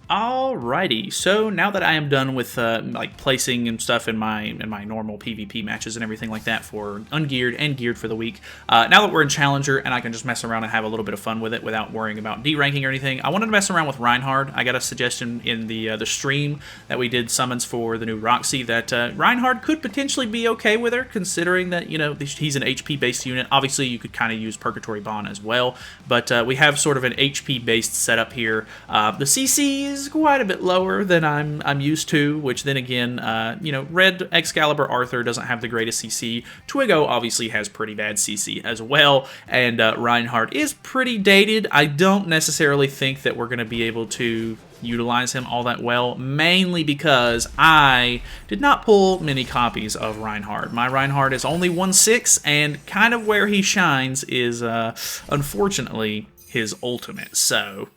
Alrighty, so now that I am done with like placing and stuff in my normal PvP matches and everything like that for ungeared and geared for the week, now that we're in Challenger and I can just mess around and have a little bit of fun with it without worrying about D-ranking or anything, I wanted to mess around with Reinhard. I got a suggestion in the stream that we did summons for the new Roxy that Reinhard could potentially be okay with her, considering that, you know, he's an HP-based unit. Obviously, you could kind of use Purgatory Ban as well, but we have sort of an HP-based setup here. The CC is quite a bit lower than I'm used to, which then again, you know, Red Excalibur Arthur doesn't have the greatest CC. Twigo obviously has pretty bad CC as well, and Reinhardt is pretty dated. I don't necessarily think that we're going to be able to utilize him all that well, mainly because I did not pull many copies of Reinhard. My Reinhard is only 1/6, and kind of where he shines is, unfortunately, his ultimate, so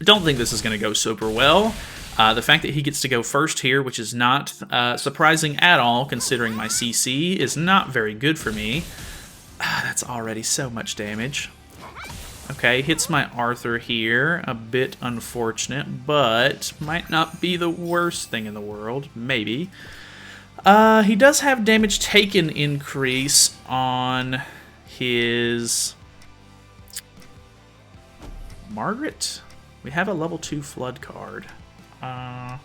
I don't think this is going to go super well. The fact that he gets to go first here, which is not surprising at all, considering my CC, is not very good for me. That's already so much damage. Okay, hits my Arthur here. A bit unfortunate, but might not be the worst thing in the world. Maybe. He does have damage taken increase on his Margaret? We have a level 2 Flood card. I'd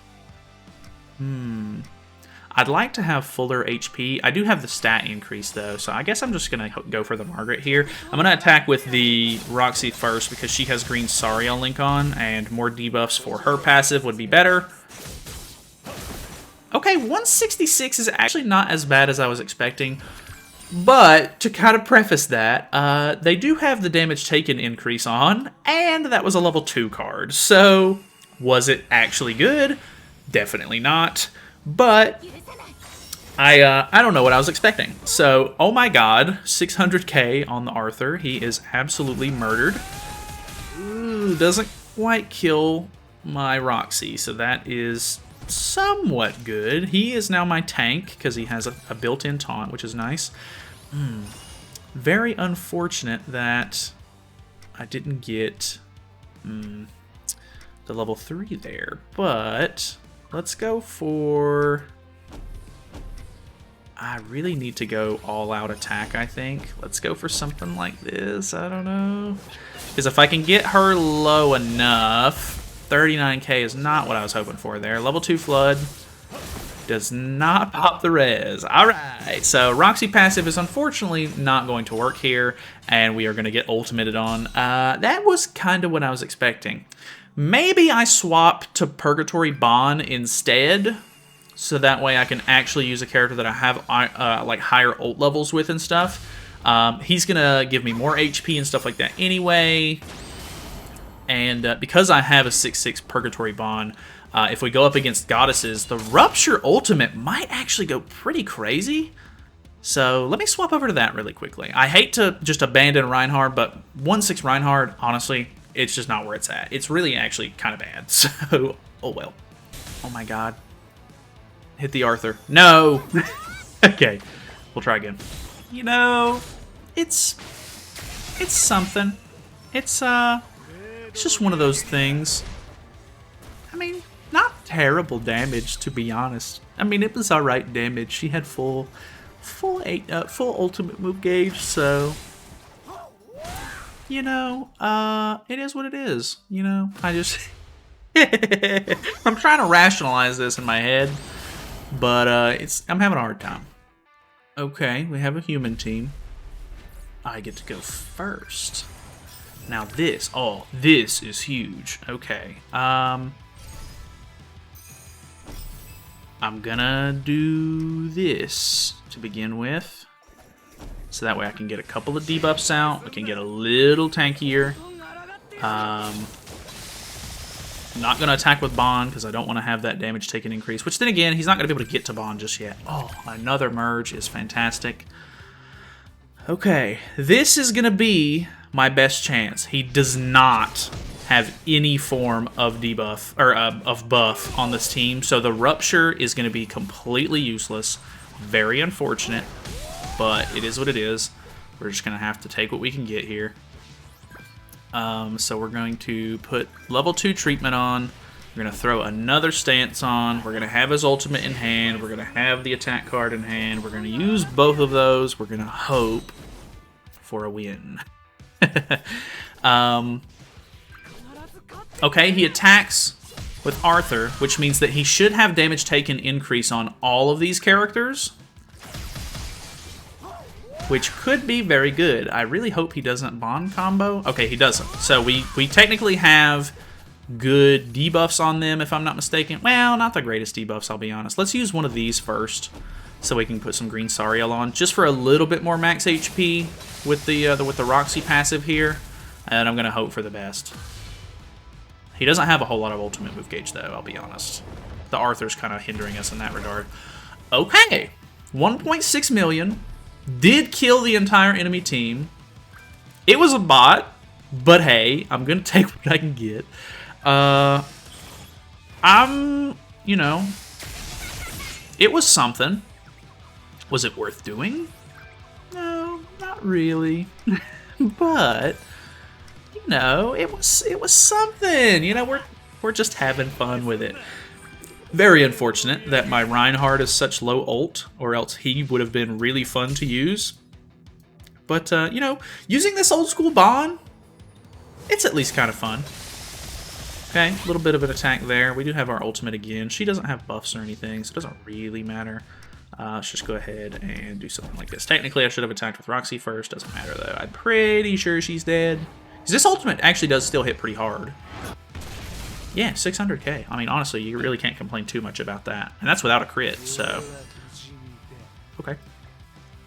like to have fuller HP. I do have the stat increase, though, so I guess I'm just going to go for the Margaret here. I'm going to attack with the Roxy first because she has green Saria link on, and more debuffs for her passive would be better. Okay, 166 is actually not as bad as I was expecting. But, to kind of preface that, they do have the damage taken increase on, and that was a level 2 card. So, was it actually good? Definitely not. But, I don't know what I was expecting. So, oh my god, 600k on the Arthur. He is absolutely murdered. Ooh, doesn't quite kill my Roxy, so that is somewhat good. He is now my tank, because he has a built-in taunt, which is nice. Very unfortunate that I didn't get the level 3 there, but let's go for... I really need to go all-out attack, I think. Let's go for something like this, I don't know. Because if I can get her low enough, 39k is not what I was hoping for there. Level 2 Flood does not pop the res. Alright, so Roxy passive is unfortunately not going to work here, and we are going to get ultimated on. That was kind of what I was expecting. Maybe I swap to Purgatory Ban instead, so that way I can actually use a character that I have like higher ult levels with and stuff. He's going to give me more HP and stuff like that anyway. And because I have a 6/6 Purgatory Ban, if we go up against goddesses, the Rupture ultimate might actually go pretty crazy. So let me swap over to that really quickly. I hate to just abandon Reinhard, but 1/6 Reinhard, honestly, it's just not where it's at. It's really actually kind of bad. So, oh well. Oh my god. Hit the Arthur. No! Okay, we'll try again. You know, it's something. It's just one of those things. I mean, not terrible damage, to be honest. I mean, it was alright damage. She had full ultimate move gauge, so you know, it is what it is. You know, I just I'm trying to rationalize this in my head, but I'm having a hard time. Okay, we have a human team. I get to go first. Now this, oh, this is huge. Okay, I'm gonna do this to begin with. So that way I can get a couple of debuffs out. We can get a little tankier. I'm not going to attack with Bond because I don't want to have that damage taken increase. Which then again, he's not going to be able to get to Bond just yet. Oh, another merge is fantastic. Okay, this is going to be my best chance. He does not have any form of debuff or of buff on this team, so the Rupture is going to be completely useless. Very unfortunate, but it is what it is. We're just going to have to take what we can get here. So we're going to put level 2 treatment on. We're going to throw another stance on. We're going to have his ultimate in hand. We're going to have the attack card in hand. We're going to use both of those. We're going to hope for a win. Okay, he attacks with Arthur, which means that he should have damage taken increase on all of these characters, which could be very good. I really hope he doesn't bond combo. Okay, he doesn't. So we technically have good debuffs on them, if I'm not mistaken. Well, not the greatest debuffs, I'll be honest. Let's use one of these first, so we can put some green Sariel on, just for a little bit more max HP with the Roxy passive here, and I'm gonna hope for the best. He doesn't have a whole lot of ultimate move gauge, though, I'll be honest. The Arthur's kind of hindering us in that regard. Okay, 1.6 million. Did kill the entire enemy team. It was a bot, but hey, I'm gonna take what I can get. You know, it was something. Was it worth doing? No, not really. But you know, it was something. You know, we're just having fun with it. Very unfortunate that my Reinhard is such low ult, or else he would have been really fun to use. But, you know, using this old school Bond, it's at least kind of fun. Okay, a little bit of an attack there. We do have our ultimate again. She doesn't have buffs or anything, so it doesn't really matter. Let's just go ahead and do something like this. Technically, I should have attacked with Roxy first. Doesn't matter, though. I'm pretty sure she's dead. Because this ultimate actually does still hit pretty hard. Yeah, 600k. I mean, honestly, you really can't complain too much about that. And that's without a crit, so... Okay.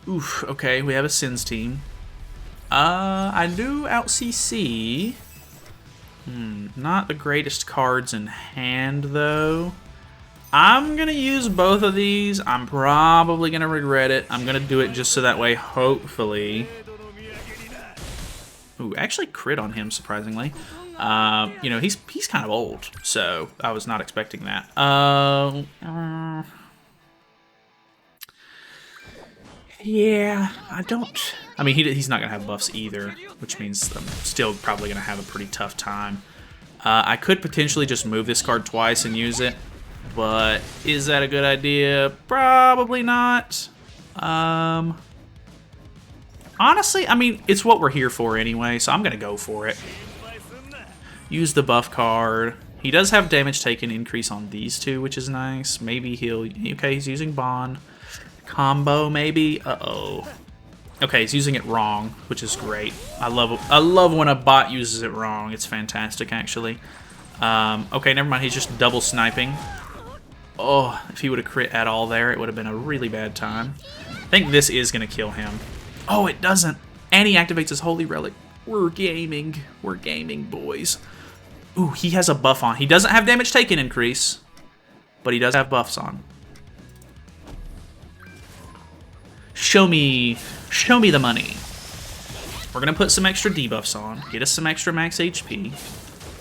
Oof, okay, we have a Sins team. I do out-CC. Not the greatest cards in hand, though. I'm gonna use both of these. I'm probably gonna regret it. I'm gonna do it just so that way, hopefully... Ooh, actually crit on him, surprisingly. You know, he's kind of old, so I was not expecting that. Yeah, I mean, he's not going to have buffs either, which means I'm still probably going to have a pretty tough time. I could potentially just move this card twice and use it, but is that a good idea? Probably not. Honestly, I mean, it's what we're here for anyway, so I'm going to go for it. Use the buff card. He does have damage taken increase on these two, which is nice. Maybe he'll... Okay, he's using Bond. Combo, maybe? Uh-oh. Okay, he's using it wrong, which is great. I love when a bot uses it wrong. It's fantastic, actually. Okay, never mind. He's just double sniping. Oh, if he would have crit at all there, it would have been a really bad time. I think this is going to kill him. Oh, it doesn't. And he activates his Holy Relic. We're gaming. We're gaming, boys. Ooh, he has a buff on. He doesn't have damage taken increase, but he does have buffs on. Show me the money. We're gonna put some extra debuffs on, get us some extra max HP.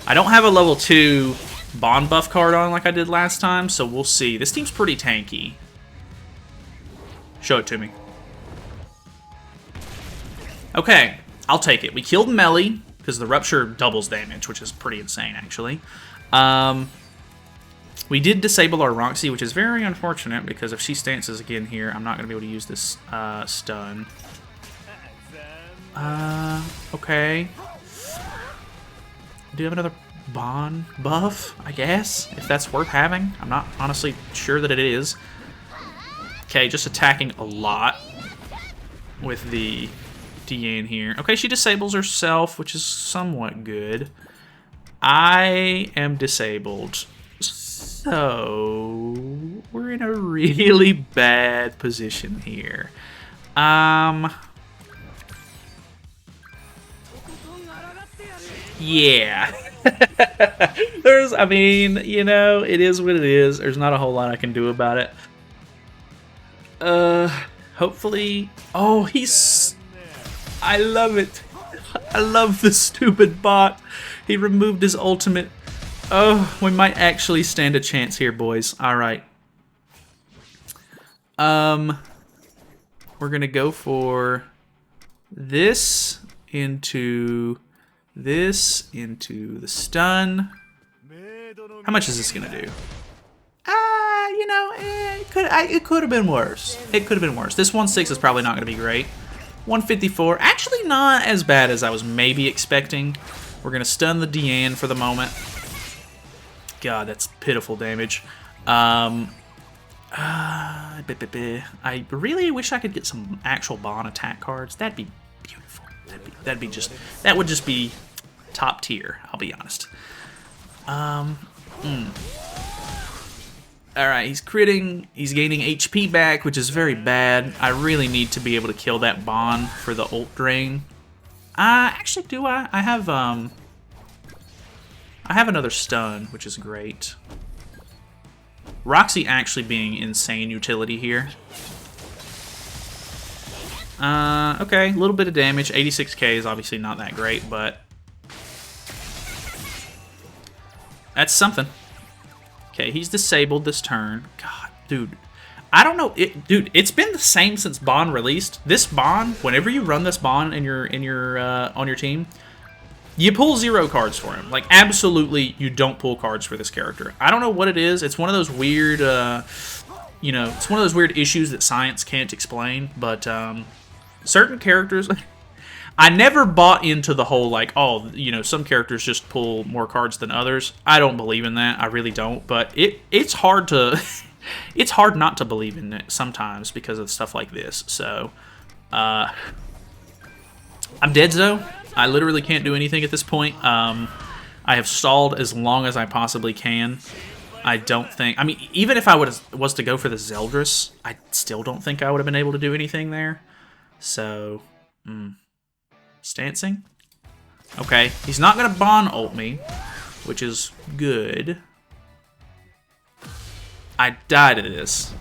I don't have a level 2 Bond buff card on like I did last time, so we'll see. This team's pretty tanky. Show it to me. Okay, I'll take it. We killed Melly, because the Rupture doubles damage, which is pretty insane, actually. We did disable our Roxy, which is very unfortunate, because if she stances again here, I'm not going to be able to use this stun. Okay. Do you have another Bond buff, I guess? If that's worth having. I'm not honestly sure that it is. Okay, just attacking a lot with the DN here. Okay, she disables herself, which is somewhat good. I am disabled. So we're in a really bad position here. Yeah. I mean, you know, it is what it is. There's not a whole lot I can do about it. Hopefully... Oh, I love it. I love the stupid bot. He removed his ultimate. Oh, we might actually stand a chance here, boys. Alright. We're gonna go for this into the stun. How much is this gonna do? You know, it could have been worse. It could have been worse. This 1/6 is probably not gonna be great. 154, actually not as bad as I was maybe expecting. We're gonna stun the Deanne for the moment. God, that's pitiful damage. I really wish I could get some actual Bon attack cards. That'd be beautiful. That would just be top tier, I'll be honest. Alright, he's critting, he's gaining HP back, which is very bad. I really need to be able to kill that Bon for the ult drain. Actually, do I? I have another stun, which is great. Roxy actually being insane utility here. Okay, a little bit of damage. 86k is obviously not that great, but that's something. Okay, he's disabled this turn. God, dude. I don't know. Dude, it's been the same since Bon released. This Bon, whenever you run this Bon on your team, you pull 0 cards for him. Like, absolutely, you don't pull cards for this character. I don't know what it is. It's one of those weird, you know, it's one of those weird issues that science can't explain. But certain characters, I never bought into the whole, like, oh, you know, some characters just pull more cards than others. I don't believe in that. I really don't. But it's hard to, it's hard not to believe in it sometimes because of stuff like this. So, I'm dead, though. I literally can't do anything at this point. I have stalled as long as I possibly can. I don't think... I mean, even if I was to go for the Zeldris, I still don't think I would have been able to do anything there. So, Stancing? Okay, he's not going to Bon ult me, which is good. I die to this.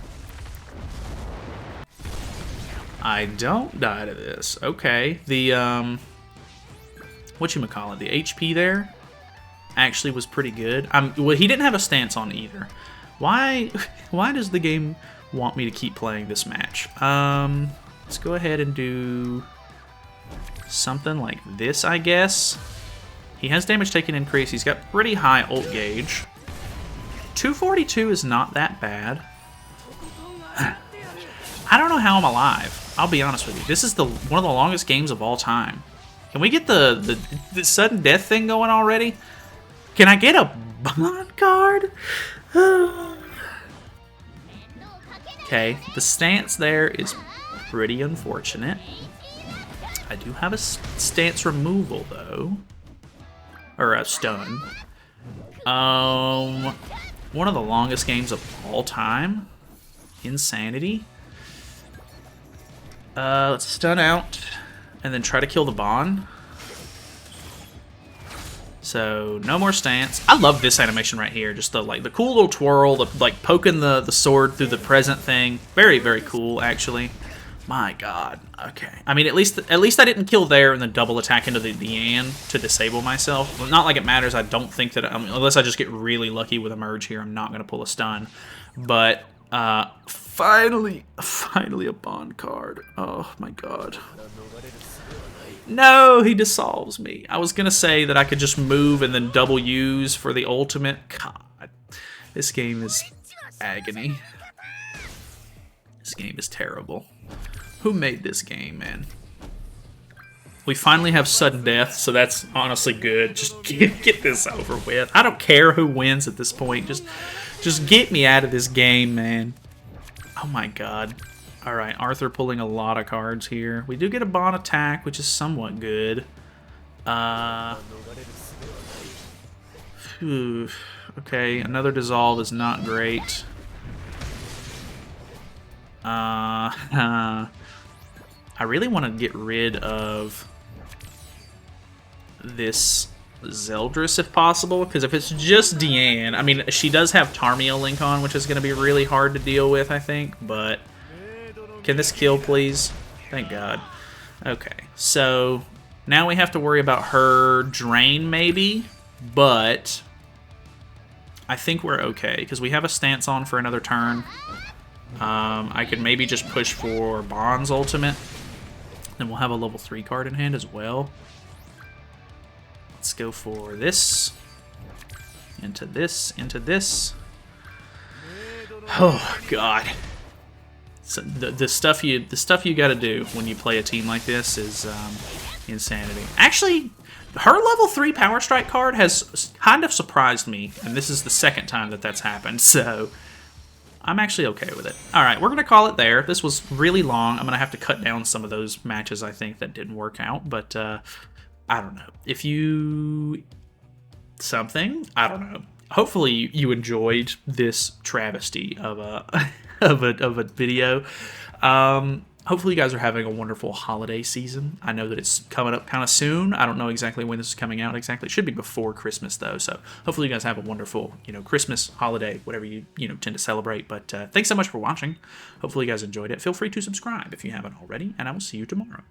I don't die to this. Okay, the, whatchamacallit, the HP there actually was pretty good. Well, he didn't have a stance on either. Why does the game want me to keep playing this match? Let's go ahead and do something like this, I guess. He has damage taken increase. He's got pretty high ult gauge. 242 is not that bad. I don't know how I'm alive. I'll be honest with you. This is one of the longest games of all time. Can we get the sudden death thing going already? Can I get a Bond card? Okay, the stance there is pretty unfortunate. I do have a stance removal, though. Or a stun. One of the longest games of all time. Insanity. Let's stun out. And then try to kill the Bond. So, no more stance. I love this animation right here. Just the cool little twirl, like poking the sword through the present thing. Very, very cool, actually. My God. Okay. I mean, at least I didn't kill there and then double attack into the Deanne to disable myself. Well, not like it matters. I don't think that, unless I just get really lucky with a merge here, I'm not going to pull a stun. But, finally a Bond card. Oh, my God. No, he dissolves me. I was going to say that I could just move and then double use for the ultimate. God, this game is agony. This game is terrible. Who made this game, man? We finally have sudden death, so that's honestly good. Just get this over with. I don't care who wins at this point. Just get me out of this game, man. Oh my God. Alright, Arthur pulling a lot of cards here. We do get a Bond attack, which is somewhat good. Okay, another dissolve is not great. I really want to get rid of this Zeldris if possible, because if it's just Deanne, I mean, she does have Tarmio Link on, which is going to be really hard to deal with, I think, but can this kill, please? Thank God. Okay, so now we have to worry about her drain, maybe, but I think we're okay, because we have a stance on for another turn. I could maybe just push for Bond's ultimate. Then we'll have a level 3 card in hand as well. Let's go for this. into this, into this. Oh God. So the stuff you got to do when you play a team like this is insanity. Actually, her level 3 Power Strike card has kind of surprised me, and this is the second time that that's happened, so I'm actually okay with it. Alright, we're going to call it there. This was really long. I'm going to have to cut down some of those matches, I think, that didn't work out, but I don't know. If you... something? I don't know. Hopefully you enjoyed this travesty of a of a video. Hopefully you guys are having a wonderful holiday season. I know that it's coming up kind of soon. I don't know exactly when this is coming out exactly. It should be before Christmas though. So hopefully you guys have a wonderful, Christmas holiday, whatever you tend to celebrate. But thanks so much for watching. Hopefully you guys enjoyed it. Feel free to subscribe if you haven't already, and I will see you tomorrow.